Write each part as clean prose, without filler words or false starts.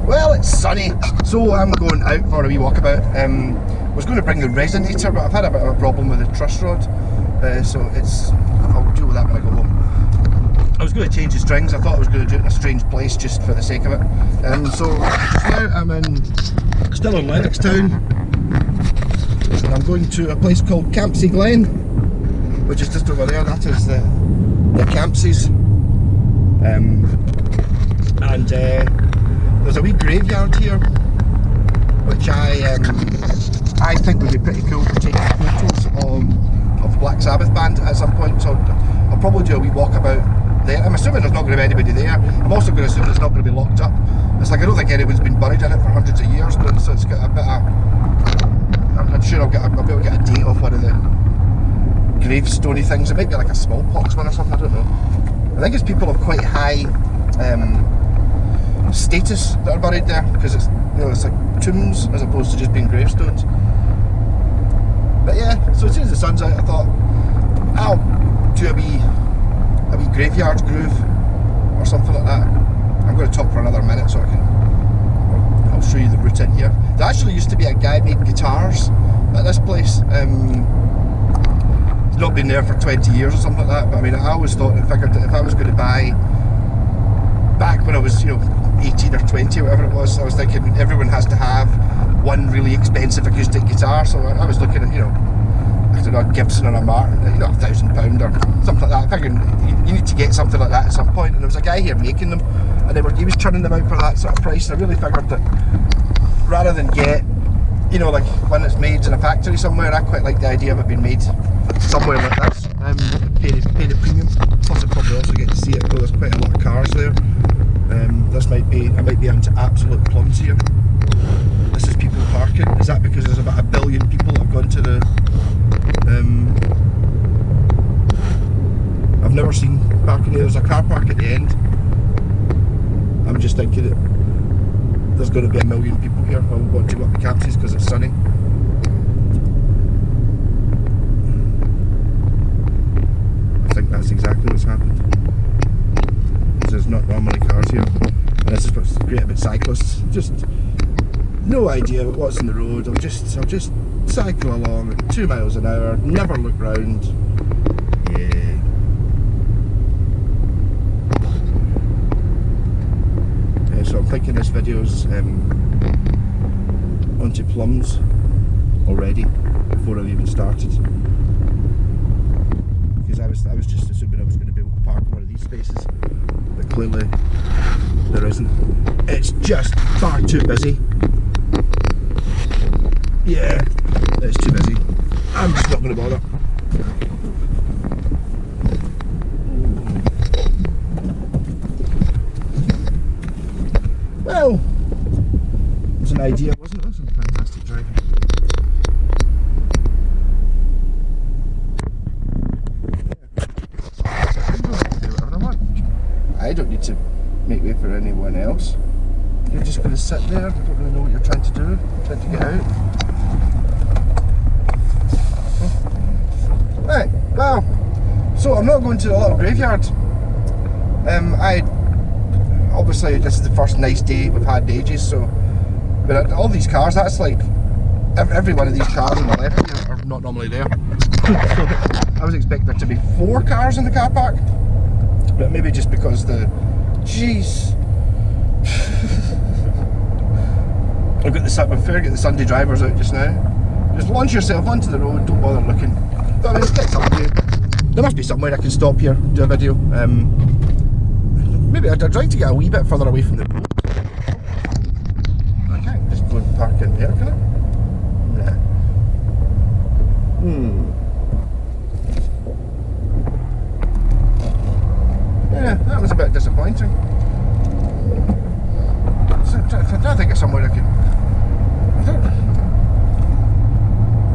Well, it's sunny, so I'm going out for a wee walkabout. I was going to bring the resonator, but I've had a bit of a problem with the truss rod, so I'll deal with that when I go home. I was going to change the strings. I thought I was going to do it in a strange place just for the sake of it. So now I'm still in Lennoxtown, and I'm going to a place called Campsie Glen, which is just over there. That is the Campsies. There's a wee graveyard here, which I think would be pretty cool to take photos of Black Sabbath band at some point. So I'll probably do a wee walkabout there. I'm assuming there's not going to be anybody there. I'm also going to assume it's not going to be locked up. It's like I don't think anyone's been buried in it for hundreds of years, but so it's got a bit of. I'm sure I'll be able to get a date off one of the gravestone-y things. It might be like a smallpox one or something. I don't know. I think it's people of quite high status that are buried there, because it's it's like tombs as opposed to just being gravestones. But yeah, so as soon as the sun's out, I thought I'll do a wee graveyard groove or something like that. I'm going to talk for another minute so I'll show you the route in here. There actually used to be a guy made guitars at this place. He's not been there for 20 years or something like that, but I mean, I always thought and figured that if I was going to buy, back when I was 18 or 20 or whatever it was, I was thinking everyone has to have one really expensive acoustic guitar. So I was looking at I don't know, a Gibson or a Martin, £1,000 or something like that. I figured you need to get something like that at some point, and there was a guy here making them, and he was turning them out for that sort of price. And I really figured that rather than get like one that's made in a factory somewhere, I quite like the idea of it being made somewhere like this. Pay the premium. Plus I probably also get to see it. There's quite a lot of cars there. I might be into absolute plums here. This is people parking. Is that because there's about 1 billion people that have gone to the I've never seen parking here. There's a car park at the end. I'm just thinking that there's going to be 1 million people here who want to go up the Campsies because it's sunny. I think that's exactly what's happened. There's not normally cars here, and this is what's great about cyclists. Just no idea what's in the road. I'll just cycle along at 2 miles an hour, never look round. Yeah. So I'm thinking this video's onto plums already before I've even started, because I was just assuming I was going to be able to park in one of these spaces, but clearly there isn't. It's just far too busy. Yeah, it's too busy. I'm just not going to bother. Well, it was an idea, wasn't it? It was some fantastic driving. I don't need to make way for anyone else. You're just going to sit there. I don't really know what you're trying to do. You're trying to get out. Right, well, so I'm not going to a little graveyard. Obviously this is the first nice day we've had in ages, so, but all these cars, that's like, every one of these cars on the left here are not normally there. So I was expecting there to be 4 cars in the car park, but maybe just because jeez. I've got the Sunday drivers out just now. Just launch yourself onto the road, don't bother looking. But I mean, there must be somewhere I can stop here and do a video. Maybe I'd like to get a wee bit further away from the road. I can't just go and park in here, can I? Nah. Yeah, that was a bit disappointing. So, I'm trying to think of somewhere I can.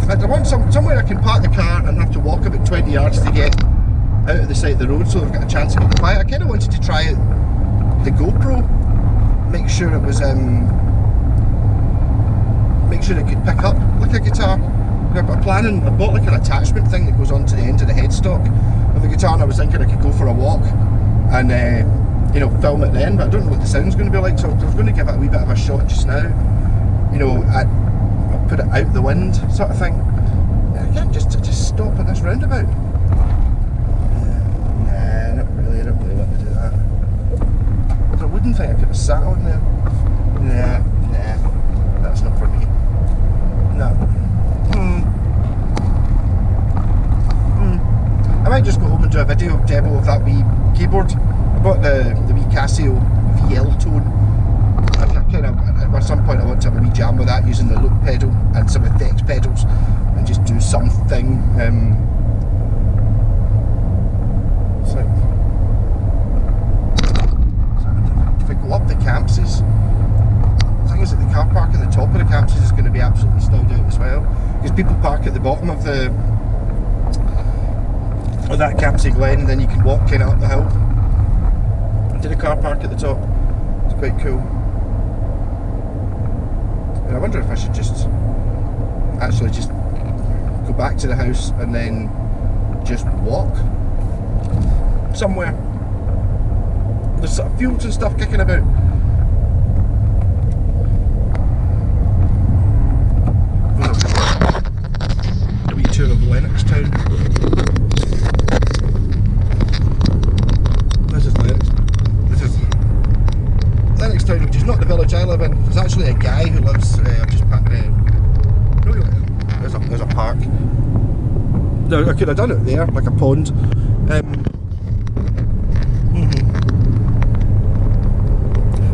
I want somewhere I can park the car and have to walk about 20 yards to get out of the side of the road, so I've got a chance of getting quiet. I kind of wanted to try it, the GoPro, make sure it was, make sure it could pick up like a guitar. I bought like an attachment thing that goes onto the end of the headstock of the guitar, and I was thinking I could go for a walk and you know, film it then, but I don't know what the sound's going to be like, so I was going to give it a wee bit of a shot just now, you know, I'll put it out the wind sort of thing. I can't just stop at this roundabout. Nah, not really, I don't really want to do that. There's a wooden thing I could have sat on there. Nah, that's not for me. No. I might just go home and do a video demo of that wee keyboard. I bought the wee Casio VL tone. I kind of, at some point I want to have a wee jam with that using the loop pedal and some effects pedals and just do something. So if I go up the campuses, the thing is that the car park at the top of the campuses is going to be absolutely snowed out as well, because people park at the bottom of that Campsie Glen, and then you can walk kind of up the hill into the car park at the top. It's quite cool. And I wonder if I should just actually just go back to the house and then just walk somewhere. There's sort of fields and stuff kicking about. A wee tour of Lennox Town. Lennox Town, which is not the village I live in. There's actually a guy who lives just there's a park. No, I could have done it there, like a pond.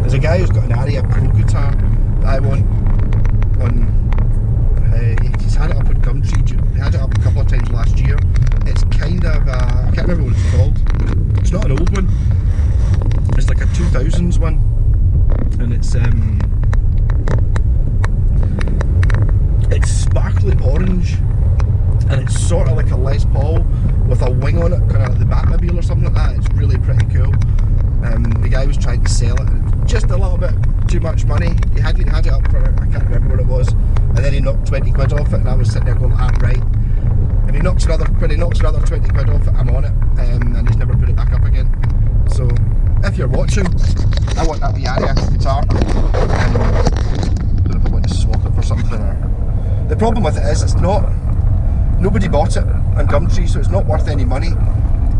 There's a guy who's got an Aria Pro guitar that I want on. He's had it up on Gumtree. He had it up a couple of times last year. It's kind of I can't remember what it's called. It's not an old one. It's like a 2000s one. And it's sparkly orange, and it's sort of like a Les Paul with a wing on it, kind of like the Batmobile or something like that. It's really pretty cool. The guy was trying to sell it, just a little bit too much money. He had it up for, I can't remember what it was, and then he knocked 20 quid off it, and I was sitting there going, right. If he knocks another 20 quid off it, I'm on it, and he's never put it back up again. So if you're watching, I want that wee Aria guitar. I don't know if I want to swap it for something. Or the problem with it is nobody bought it on Gumtree, so it's not worth any money.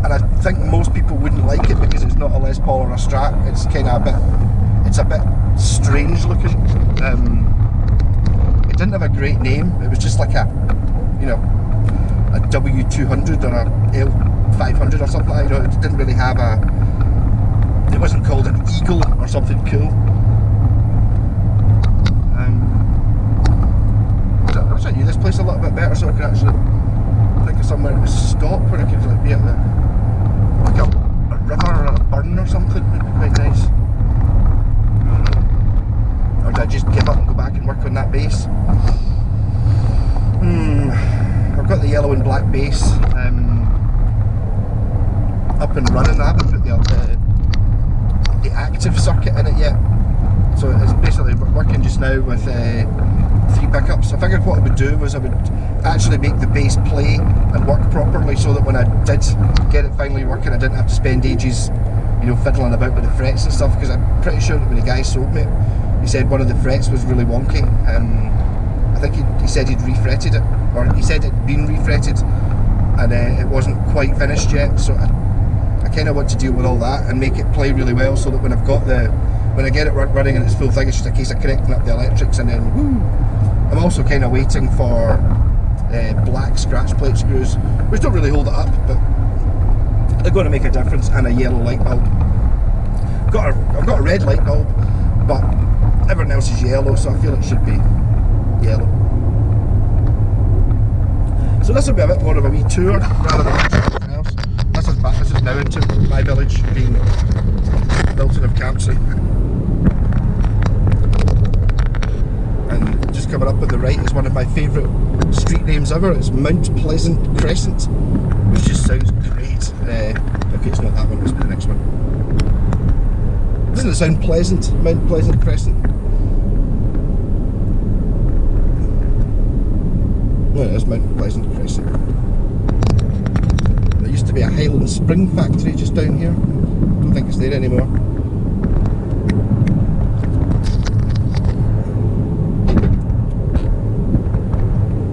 And I think most people wouldn't like it because it's not a Les Paul or a Strat. It's kind of it's a bit strange looking. It didn't have a great name. It was just like a W200 or a L500 or something like that. It didn't really have it wasn't called an Eagle or something cool. I wish I knew this place a little bit better so I could actually think of somewhere to stop where I could like be at like a river or a burn or something. Would be quite nice. Or did I just give up and go back and work on that bass? I've got the yellow and black bass up and running. I haven't put the active circuit in it yet, so it's basically working just now with 3 pickups. I figured what I would do was I would actually make the bass play and work properly, so that when I did get it finally working, I didn't have to spend ages, fiddling about with the frets and stuff. Because I'm pretty sure that when the guy sold me it, he said one of the frets was really wonky. I think he said he'd refretted it, or he said it'd been refretted, and it wasn't quite finished yet. So I kind of want to deal with all that and make it play really well, so that when I get it running and it's full thing, it's just a case of connecting up the electrics and then woo. I'm also kind of waiting for black scratch plate screws, which don't really hold it up, but they're going to make a difference, and a yellow light bulb. I've got a red light bulb, but everything else is yellow, so I feel it should be yellow. So this will be a bit more of a wee tour rather than anything else. This is now into my village, being Milton of Campsie. And just coming up on the right is one of my favourite street names ever. It's Mount Pleasant Crescent, which just sounds great. Okay, it's not that one, it's the next one. Doesn't it sound pleasant? Mount Pleasant Crescent. No, it is Mount Pleasant Crescent. There used to be a Highland Spring factory just down here. Don't think it's there anymore.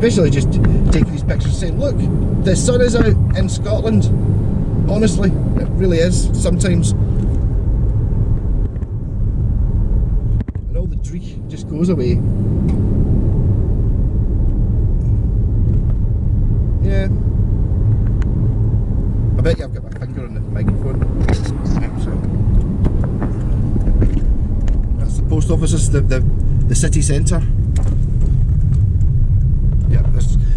basically just taking these pictures saying, look, the sun is out in Scotland. Honestly, it really is sometimes. And all the dreich just goes away. Yeah. I bet you I've got my finger on the microphone. So that's the post office, this is the city centre. Yeah,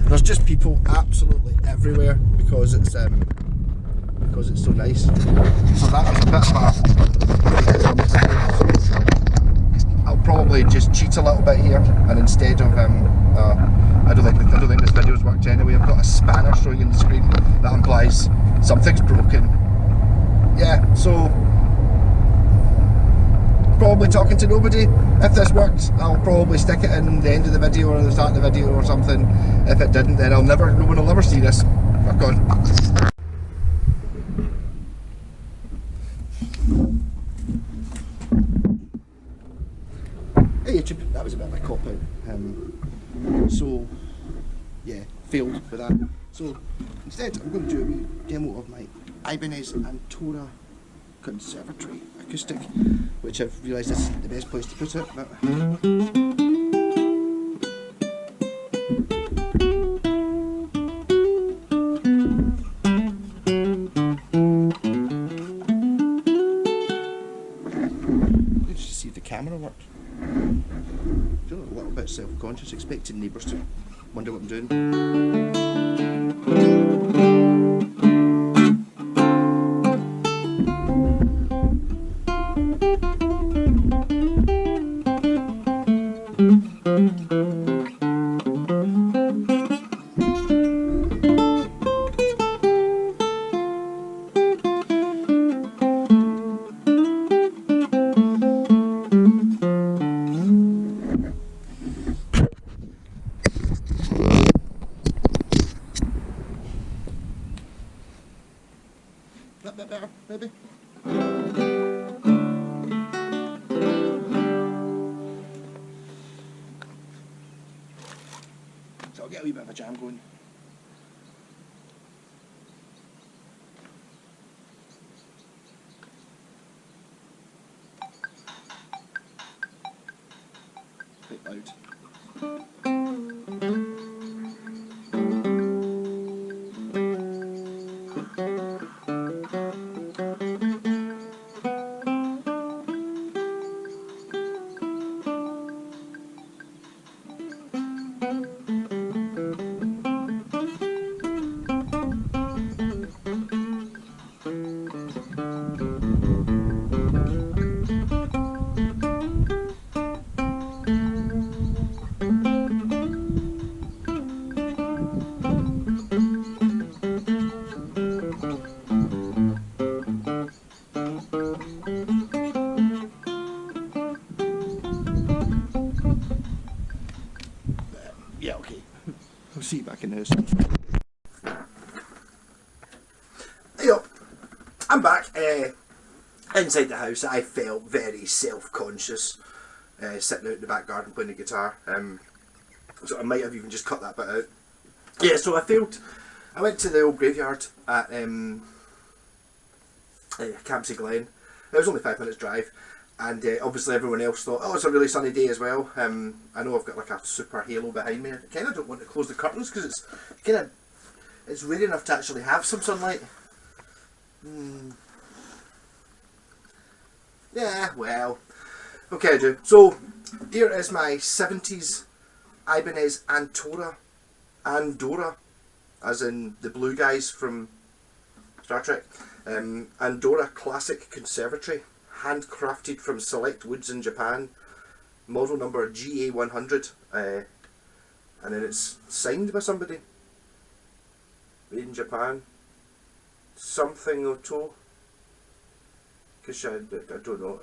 there's just people absolutely everywhere because it's so nice. So that was a bit of a. I'll probably just cheat a little bit here, and instead of I don't think this video's worked anyway. I've got a spanner showing on the screen that implies something's broken. Yeah, so probably talking to nobody. If this worked, I'll probably stick it in the end of the video or the start of the video or something. If it didn't, then no one will ever see this. Fuck on. Hey YouTube, that was a bit of a cop out. So yeah, failed for that. So instead I'm going to do a wee demo of my Ibanez Andorra Conservatory acoustic, which I've realised is the best place to put it. But just to see if the camera worked. Feeling a little bit self-conscious, expecting neighbours to wonder what I'm doing. That bit better, maybe? So I'll get a wee bit of a jam going. Quite loud. Yeah, okay. I'll see you back in the house. Hey up, I'm back. Inside the house, I felt very self-conscious sitting out in the back garden playing the guitar. So I might have even just cut that bit out. Yeah, so I went to the old graveyard at Campsie Glen. It was only 5 minutes drive. And obviously everyone else thought, oh, it's a really sunny day as well. I know I've got like a super halo behind me. I kind of don't want to close the curtains because it's rare enough to actually have some sunlight. Yeah, well, okay I do. So here is my 70s Ibanez Andorra, as in the blue guys from Star Trek. Andorra Classic Conservatory. Handcrafted from select woods in Japan, model number GA100, and then it's signed by somebody. Made in Japan. Something Oto. Because I don't know.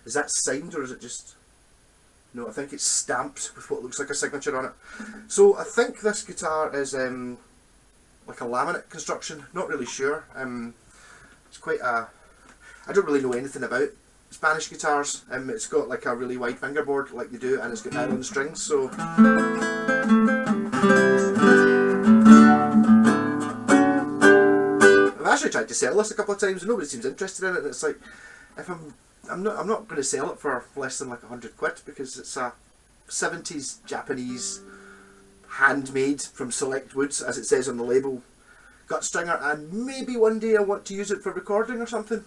Is that signed or is it just? No, I think it's stamped with what looks like a signature on it. So I think this guitar is like a laminate construction. Not really sure. It's quite a. I don't really know anything about Spanish guitars. It's got like a really wide fingerboard like they do, and it's got nylon strings, so tried to sell this a couple of times and nobody seems interested in it, and it's like, if I'm not going to sell it for less than like £100 because it's a 70s Japanese handmade from select woods, as it says on the label, gut stringer, and maybe one day I want to use it for recording or something.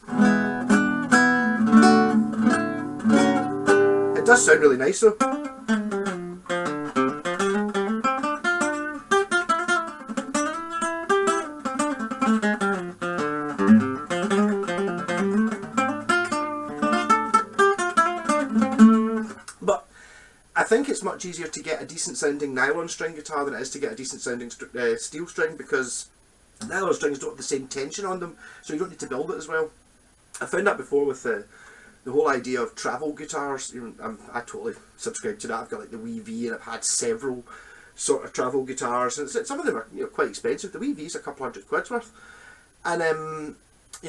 It does sound really nice though. But I think it's much easier to get a decent sounding nylon string guitar than it is to get a decent sounding steel string, because nylon strings don't have the same tension on them, so you don't need to build it as well. I found that before with the whole idea of travel guitars. I totally subscribe to that. I've got like the Wee V, and I've had several sort of travel guitars, and some of them are quite expensive. The Wee V's a couple £100 worth, and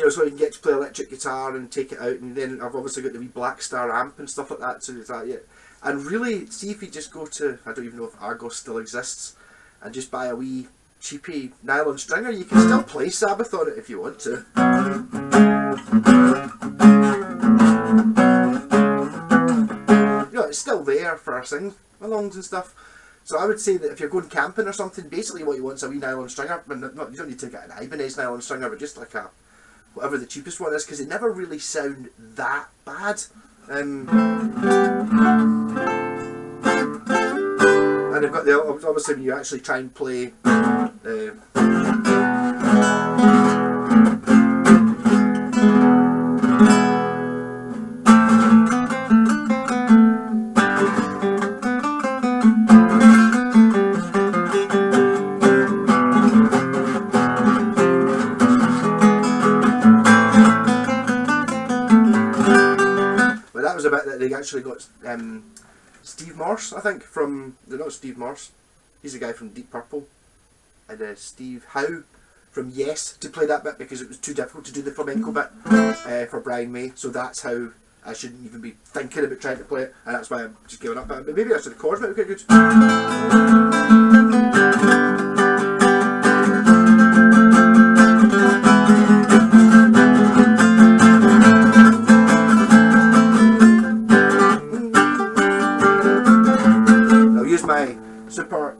so you can get to play electric guitar and take it out, and then I've obviously got the wee Black Star amp and stuff like that. So and really see if you just go to, I don't even know if Argos still exists, and just buy a wee cheapy nylon stringer. You can still play Sabbath on it if you want to. It's still there for sing-alongs and stuff. So I would say that if you're going camping or something, basically what you want is a wee nylon stringer. You don't need to get an Ibanez nylon stringer, but just like whatever the cheapest one is, because they never really sound that bad. And they've got obviously when you actually try and play they actually got Steve Morse, I think, not Steve Morse, he's a guy from Deep Purple, and Steve Howe from Yes to play that bit, because it was too difficult to do the flamenco bit for Brian May, so that's how I shouldn't even be thinking about trying to play it, and that's why I'm just giving up. But maybe that's the chords might be quite good.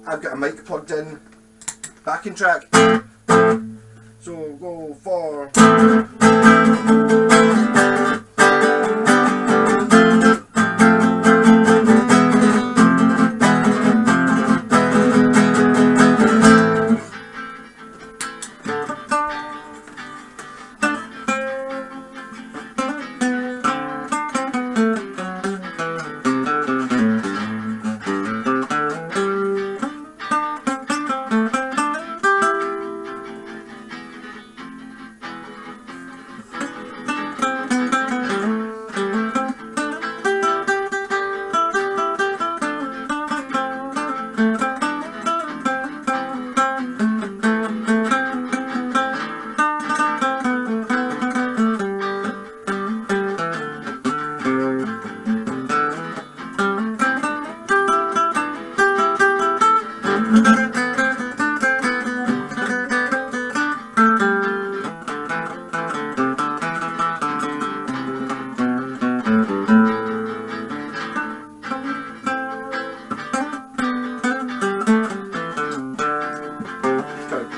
I've got a mic plugged in, backing track, so go for...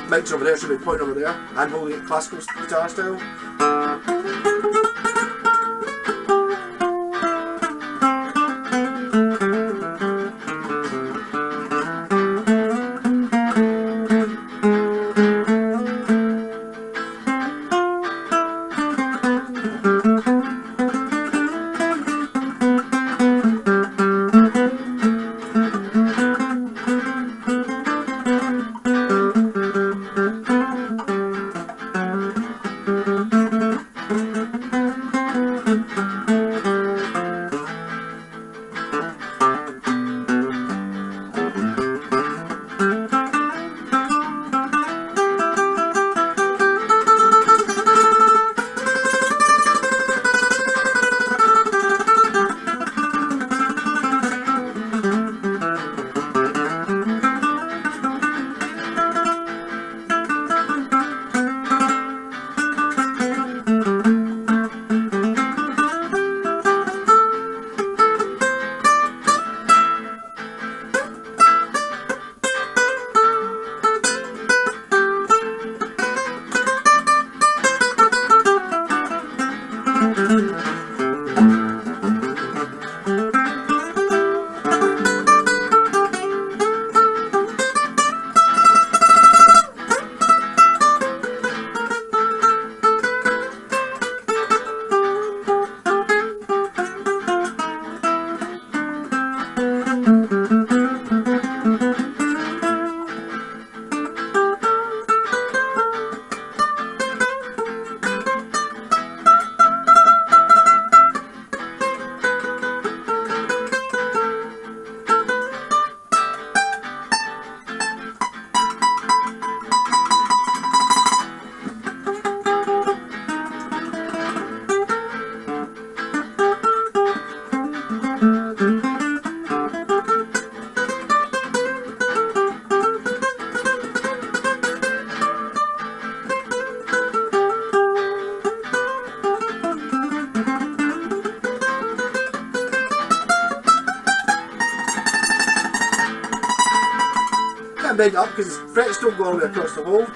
Mic's over there, should be pointing over there. I'm holding it classical guitar style. can't bend it up because frets don't go all the way across the hole.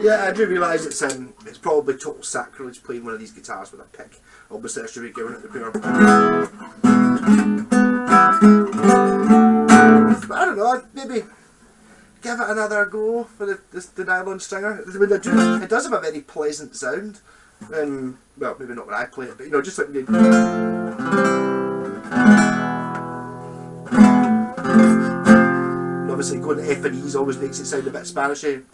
Yeah, I do realise it's probably total sacrilege playing one of these guitars with a pick. Obviously I should be giving it the pure. But I don't know, I'd maybe give it another go for the nylon stringer. I mean, it does have a very pleasant sound. Well, maybe not when I play it, but you know, just like obviously going to F and E's always makes it sound a bit Spanishy.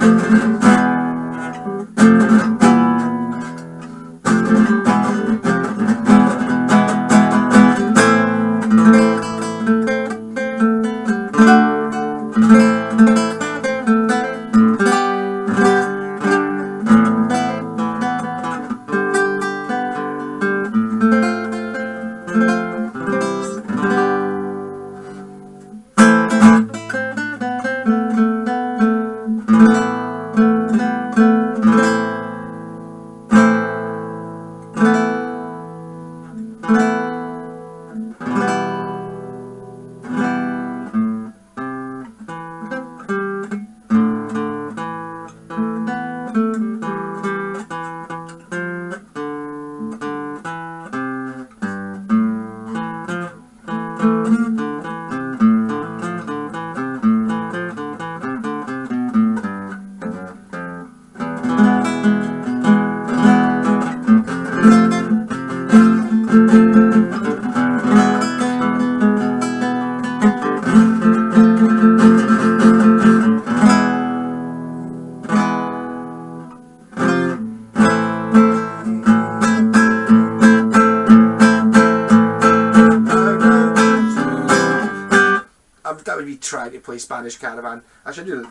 That would be trying to play Spanish Caravan. I should do that.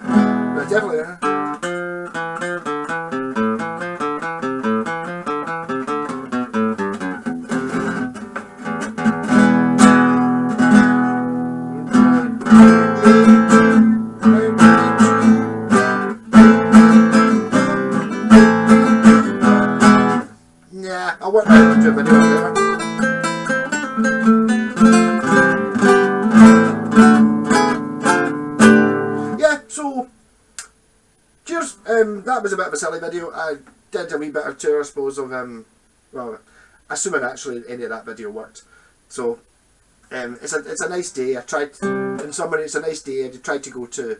But definitely. Yeah, I'll work that into a video later. So, cheers. That was a bit of a silly video. I did a wee bit of tour, I suppose, of well, assuming actually any of that video worked. So, it's a nice day. I tried, in summary, it's a nice day. I tried to go to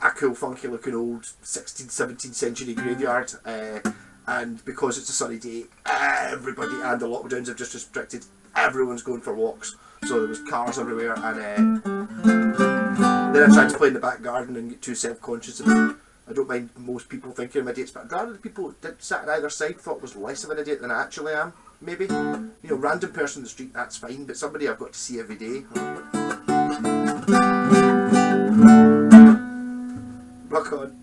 a cool, funky looking old 16th, 17th century graveyard, and because it's a sunny day, everybody and the lockdowns have just restricted. Everyone's going for walks, so there was cars everywhere, and then I tried to play in the back garden and get too self-conscious. And I don't mind most people thinking I'm idiots, but I'd rather the people that sat on either side thought I was less of an idiot than I actually am. Maybe, you know, random person in the street, that's fine, but somebody I've got to see every day. Rock on.